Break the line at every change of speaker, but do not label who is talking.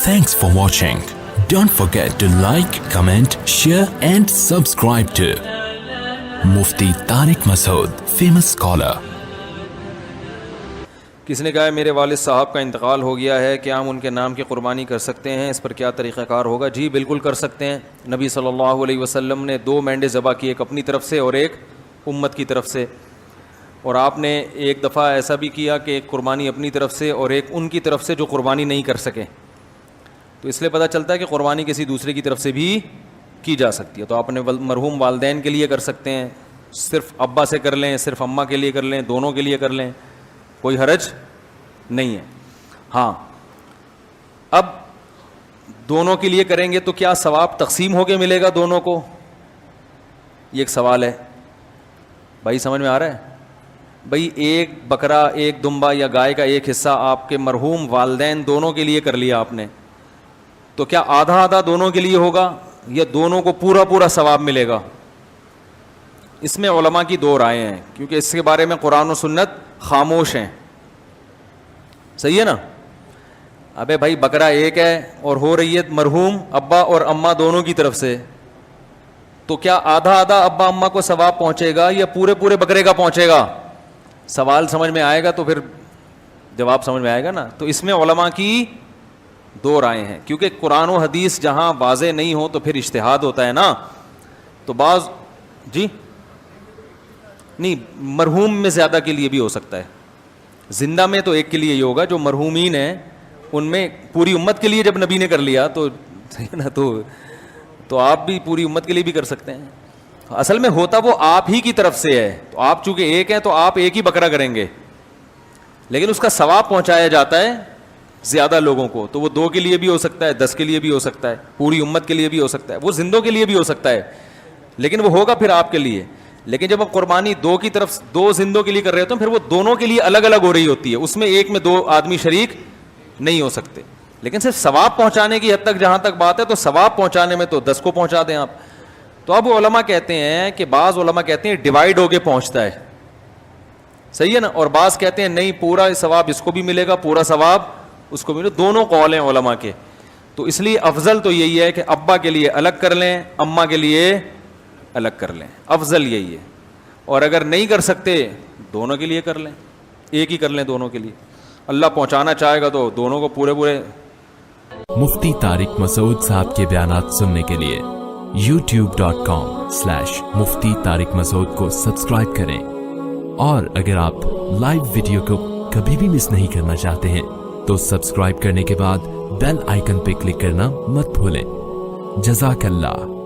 Thanks for watching. Don't forget to like, comment, share and subscribe to Mufti Tariq Masood, famous scholar.
کسی نے کہا ہے میرے والد صاحب کا انتقال ہو گیا ہے، کیا ہم ان کے نام کی قربانی کر سکتے ہیں؟ اس پر کیا طریقہ کار ہوگا؟ جی بالکل کر سکتے ہیں. نبی صلی اللہ علیہ وسلم نے 2 مینڈے ذبح کی، ایک اپنی طرف سے اور ایک امت کی طرف سے. اور آپ نے ایک دفعہ ایسا بھی کیا کہ ایک قربانی اپنی طرف سے اور ایک ان کی طرف سے جو قربانی نہیں کر سکے. تو اس لیے پتہ چلتا ہے کہ قربانی کسی دوسرے کی طرف سے بھی کی جا سکتی ہے. تو آپ نے مرحوم والدین کے لیے کر سکتے ہیں، صرف ابا سے کر لیں، صرف اماں کے لیے کر لیں، دونوں کے لیے کر لیں، کوئی حرج نہیں ہے. ہاں اب دونوں کے لیے کریں گے تو کیا ثواب تقسیم ہو کے ملے گا دونوں کو؟ یہ ایک سوال ہے. بھائی سمجھ میں آ رہا ہے؟ بھائی ایک بکرا، ایک دمبا یا گائے کا ایک حصہ آپ کے مرحوم والدین دونوں کے لیے کر لیا آپ نے، تو کیا آدھا آدھا دونوں کے لیے ہوگا یا دونوں کو پورا پورا ثواب ملے گا؟ اس میں علماء کی 2 رائے ہیں، کیونکہ اس کے بارے میں قرآن و سنت خاموش ہیں. صحیح ہے نا؟ ابے بھائی بکرا ایک ہے اور ہو رہی ہے مرحوم ابا اور اماں دونوں کی طرف سے، تو کیا آدھا آدھا ابا اماں کو ثواب پہنچے گا یا پورے پورے بکرے کا پہنچے گا؟ سوال سمجھ میں آئے گا تو پھر جواب سمجھ میں آئے گا نا. تو اس میں علماء کی 2 رائے ہیں، کیونکہ قرآن و حدیث جہاں واضح نہیں ہو تو پھر اجتہاد ہوتا ہے نا. تو بعض جی نہیں، مرحوم میں زیادہ کے لیے بھی ہو سکتا ہے. زندہ میں تو ایک کے لیے ہی ہوگا، جو مرحومین ہیں ان میں پوری امت کے لیے جب نبی نے کر لیا تو نا تو آپ بھی پوری امت کے لیے بھی کر سکتے ہیں. اصل میں ہوتا وہ آپ ہی کی طرف سے ہے، تو آپ چونکہ ایک ہیں تو آپ ایک ہی بکرا کریں گے، لیکن اس کا ثواب پہنچایا جاتا ہے زیادہ لوگوں کو. تو وہ 2 کے لیے بھی ہو سکتا ہے، 10 کے لیے بھی ہو سکتا ہے، پوری امت کے لیے بھی ہو سکتا ہے، وہ زندوں کے لیے بھی ہو سکتا ہے، لیکن وہ ہوگا پھر آپ کے لیے. لیکن جب آپ قربانی 2 کی طرف 2 زندوں کے لیے کر رہے ہوتے ہیں پھر وہ دونوں کے لیے الگ الگ ہو رہی ہوتی ہے، اس میں ایک میں 2 آدمی شریک نہیں ہو سکتے. لیکن صرف ثواب پہنچانے کی حد تک جہاں تک بات ہے تو ثواب پہنچانے میں تو 10 کو پہنچا دیں آپ. تو اب علماء کہتے ہیں کہ بعض علماء کہتے ہیں ڈیوائیڈ ہو کے پہنچتا ہے، صحیح ہے نا، اور بعض کہتے ہیں نہیں پورا ثواب اس کو بھی ملے گا، پورا ثواب اس کو ملے. دونوں قول ہیں علماء کے. تو اس لیے افضل تو یہی ہے کہ ابا کے لیے الگ کر لیں، اماں کے لیے الگ کر لیں، افضل یہی ہے. اور اگر نہیں کر سکتے دونوں کے لیے کر لیں، ایک ہی کر لیں دونوں کے لیے. اللہ پہنچانا چاہے گا تو دونوں کو پورے پورے.
مفتی طارق مسعود صاحب کے بیانات سننے کے لیے youtube.com/مفتی طارق مسعود کو سبسکرائب کریں. اور اگر آپ لائیو ویڈیو کو کبھی بھی مس نہیں کرنا چاہتے ہیں تو سبسکرائب کرنے کے بعد بیل آئیکن پہ کلک کرنا مت بھولیں. جزاک اللہ.